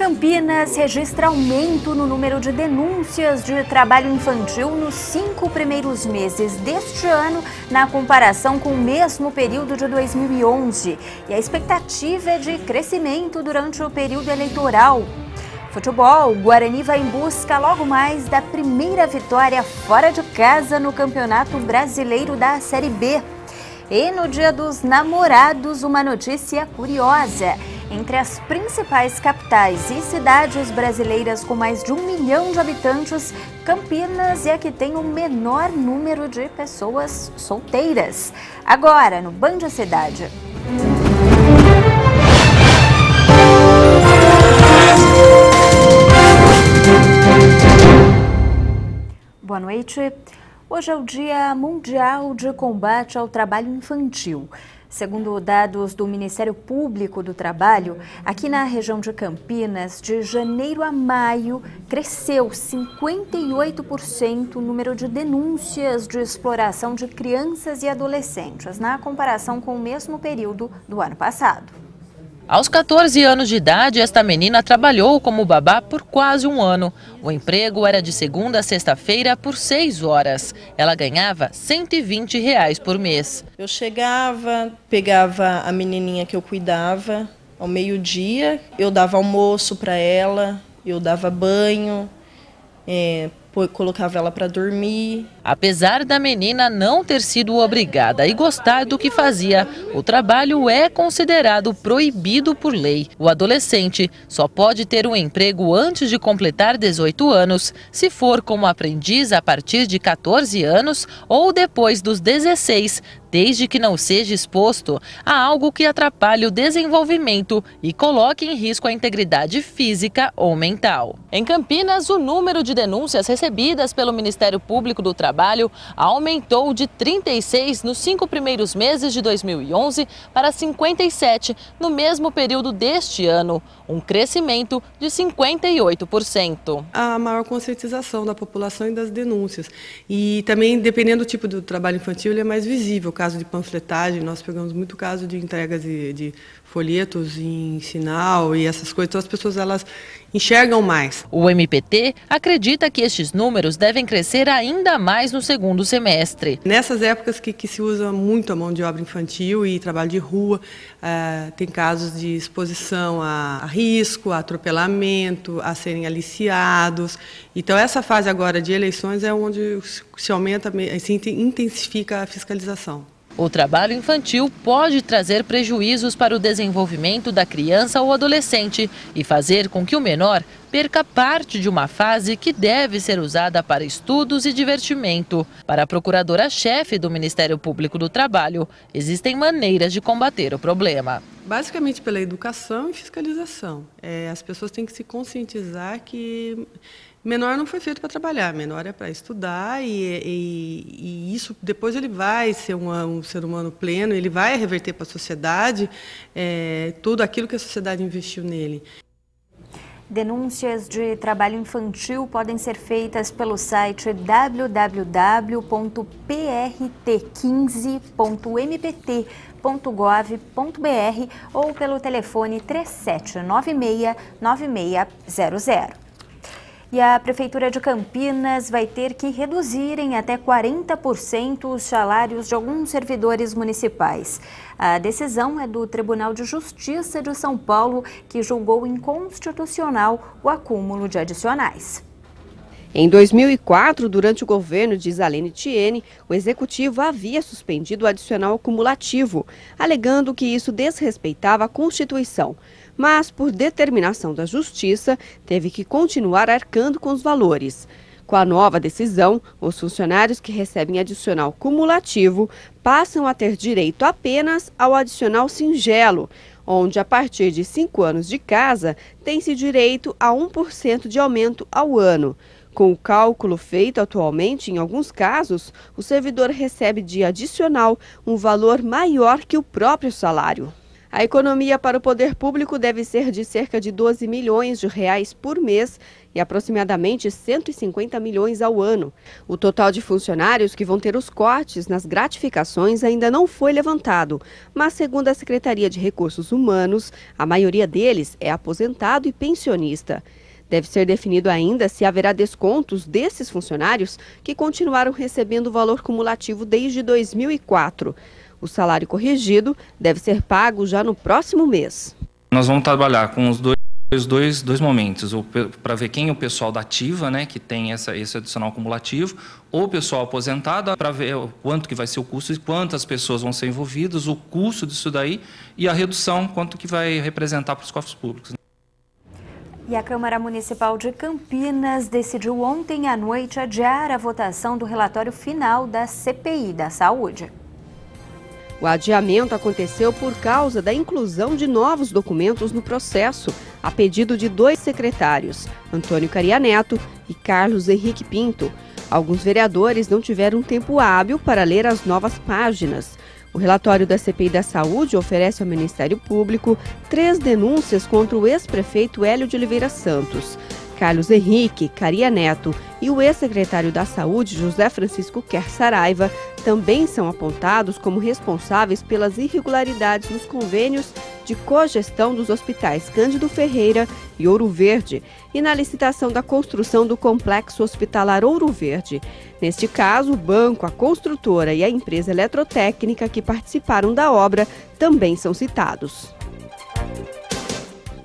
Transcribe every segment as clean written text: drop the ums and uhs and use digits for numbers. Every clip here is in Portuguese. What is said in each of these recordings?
Campinas registra aumento no número de denúncias de trabalho infantil nos 5 primeiros meses deste ano, na comparação com o mesmo período de 2011. E a expectativa é de crescimento durante o período eleitoral. Futebol, o Guarani vai em busca logo mais da primeira vitória fora de casa no Campeonato Brasileiro da Série B. E no Dia dos Namorados, uma notícia curiosa. Entre as principais capitais e cidades brasileiras com mais de 1 milhão de habitantes, Campinas é a que tem o menor número de pessoas solteiras. Agora, no Band Cidade. Boa noite. Hoje é o Dia Mundial de Combate ao Trabalho Infantil. Segundo dados do Ministério Público do Trabalho, aqui na região de Campinas, de janeiro a maio, cresceu 58% o número de denúncias de exploração de crianças e adolescentes, na comparação com o mesmo período do ano passado. Aos 14 anos de idade, esta menina trabalhou como babá por quase um ano. O emprego era de segunda a sexta-feira por 6 horas. Ela ganhava R$ 120 por mês. Eu chegava, pegava a menininha que eu cuidava ao meio-dia, eu dava almoço para ela, eu dava banho, colocava ela para dormir. Apesar da menina não ter sido obrigada e gostar do que fazia, o trabalho é considerado proibido por lei. O adolescente só pode ter um emprego antes de completar 18 anos, se for como aprendiz a partir de 14 anos ou depois dos 16, desde que não seja exposto a algo que atrapalhe o desenvolvimento e coloque em risco a integridade física ou mental. Em Campinas, o número de denúncias recebidas pelo Ministério Público do Trabalho aumentou de 36 nos 5 primeiros meses de 2011 para 57 no mesmo período deste ano, um crescimento de 58%. A maior conscientização da população e das denúncias. E também, dependendo do tipo do trabalho infantil, ele é mais visível. O caso de panfletagem, nós pegamos muito caso de entregas de folhetos em sinal e essas coisas, então as pessoas elas enxergam mais. O MPT acredita que estes números devem crescer ainda mais no segundo semestre. Nessas épocas que se usa muito a mão de obra infantil e trabalho de rua, tem casos de exposição a risco, a atropelamento, a serem aliciados. Então essa fase agora de eleições é onde se aumenta, se intensifica a fiscalização. O trabalho infantil pode trazer prejuízos para o desenvolvimento da criança ou adolescente e fazer com que o menor perca parte de uma fase que deve ser usada para estudos e divertimento. Para a procuradora-chefe do Ministério Público do Trabalho, existem maneiras de combater o problema. Basicamente pela educação e fiscalização. As pessoas têm que se conscientizar que menor não foi feito para trabalhar, menor é para estudar e isso depois ele vai ser um ser humano pleno, ele vai reverter para a sociedade tudo aquilo que a sociedade investiu nele. Denúncias de trabalho infantil podem ser feitas pelo site www.prt15.mpt.gov.br ou pelo telefone 3796-9600. E a Prefeitura de Campinas vai ter que reduzir em até 40% os salários de alguns servidores municipais. A decisão é do Tribunal de Justiça de São Paulo, que julgou inconstitucional o acúmulo de adicionais. Em 2004, durante o governo de Isalene Thiene, o Executivo havia suspendido o adicional acumulativo, alegando que isso desrespeitava a Constituição. Mas, por determinação da Justiça, teve que continuar arcando com os valores. Com a nova decisão, os funcionários que recebem adicional cumulativo passam a ter direito apenas ao adicional singelo, onde, a partir de 5 anos de casa, tem-se direito a 1% de aumento ao ano. Com o cálculo feito atualmente, em alguns casos, o servidor recebe de adicional um valor maior que o próprio salário. A economia para o poder público deve ser de cerca de 12 milhões de reais por mês e aproximadamente 150 milhões ao ano. O total de funcionários que vão ter os cortes nas gratificações ainda não foi levantado, mas segundo a Secretaria de Recursos Humanos, a maioria deles é aposentado e pensionista. Deve ser definido ainda se haverá descontos desses funcionários que continuaram recebendo o valor cumulativo desde 2004. O salário corrigido deve ser pago já no próximo mês. Nós vamos trabalhar com os dois momentos, para ver quem é o pessoal da ativa, né, que tem esse adicional cumulativo, ou o pessoal aposentado, para ver quanto que vai ser o custo e quantas pessoas vão ser envolvidas, o custo disso daí e a redução, quanto que vai representar para os cofres públicos. E a Câmara Municipal de Campinas decidiu ontem à noite adiar a votação do relatório final da CPI da Saúde. O adiamento aconteceu por causa da inclusão de novos documentos no processo, a pedido de 2 secretários, Antônio Caria Neto e Carlos Henrique Pinto. Alguns vereadores não tiveram tempo hábil para ler as novas páginas. O relatório da CPI da Saúde oferece ao Ministério Público 3 denúncias contra o ex-prefeito Hélio de Oliveira Santos. Carlos Henrique, Caria Neto e o ex-secretário da Saúde, José Francisco Quer Saraiva, também são apontados como responsáveis pelas irregularidades nos convênios de cogestão dos hospitais Cândido Ferreira e Ouro Verde e na licitação da construção do Complexo Hospitalar Ouro Verde. Neste caso, o banco, a construtora e a empresa eletrotécnica que participaram da obra também são citados.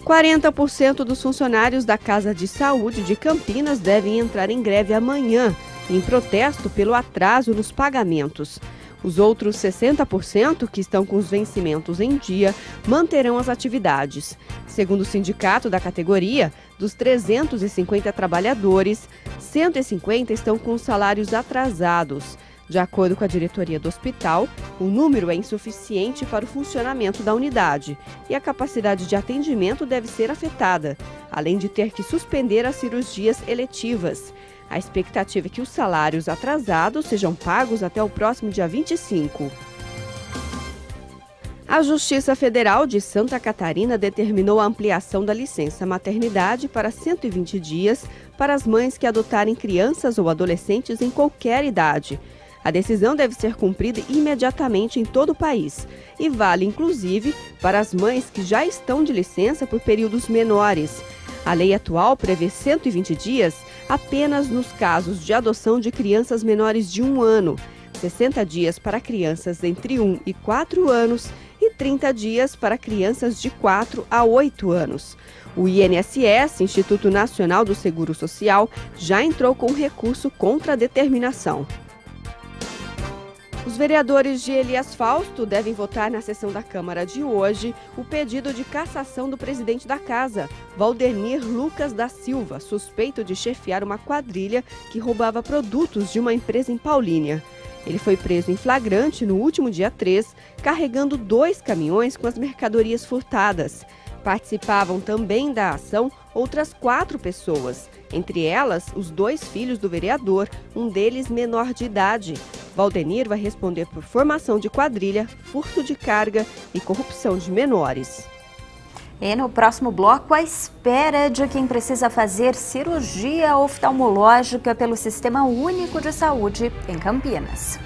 40% dos funcionários da Casa de Saúde de Campinas devem entrar em greve amanhã, em protesto pelo atraso nos pagamentos. Os outros 60% que estão com os vencimentos em dia manterão as atividades. Segundo o sindicato da categoria, dos 350 trabalhadores, 150 estão com os salários atrasados. De acordo com a diretoria do hospital, o número é insuficiente para o funcionamento da unidade e a capacidade de atendimento deve ser afetada, além de ter que suspender as cirurgias eletivas. A expectativa é que os salários atrasados sejam pagos até o próximo dia 25. A Justiça Federal de Santa Catarina determinou a ampliação da licença maternidade para 120 dias para as mães que adotarem crianças ou adolescentes em qualquer idade. A decisão deve ser cumprida imediatamente em todo o país e vale, inclusive, para as mães que já estão de licença por períodos menores. A lei atual prevê 120 dias apenas nos casos de adoção de crianças menores de 1 ano, 60 dias para crianças entre 1 e 4 anos e 30 dias para crianças de 4 a 8 anos. O INSS, Instituto Nacional do Seguro Social, já entrou com recurso contra a determinação. Os vereadores de Elias Fausto devem votar na sessão da Câmara de hoje o pedido de cassação do presidente da Casa, Valdenir Lucas da Silva, suspeito de chefiar uma quadrilha que roubava produtos de uma empresa em Paulínia. Ele foi preso em flagrante no último dia 3, carregando 2 caminhões com as mercadorias furtadas. Participavam também da ação outras 4 pessoas, entre elas os 2 filhos do vereador, um deles menor de idade. Valdenir vai responder por formação de quadrilha, furto de carga e corrupção de menores. E no próximo bloco, a espera de quem precisa fazer cirurgia oftalmológica pelo Sistema Único de Saúde em Campinas.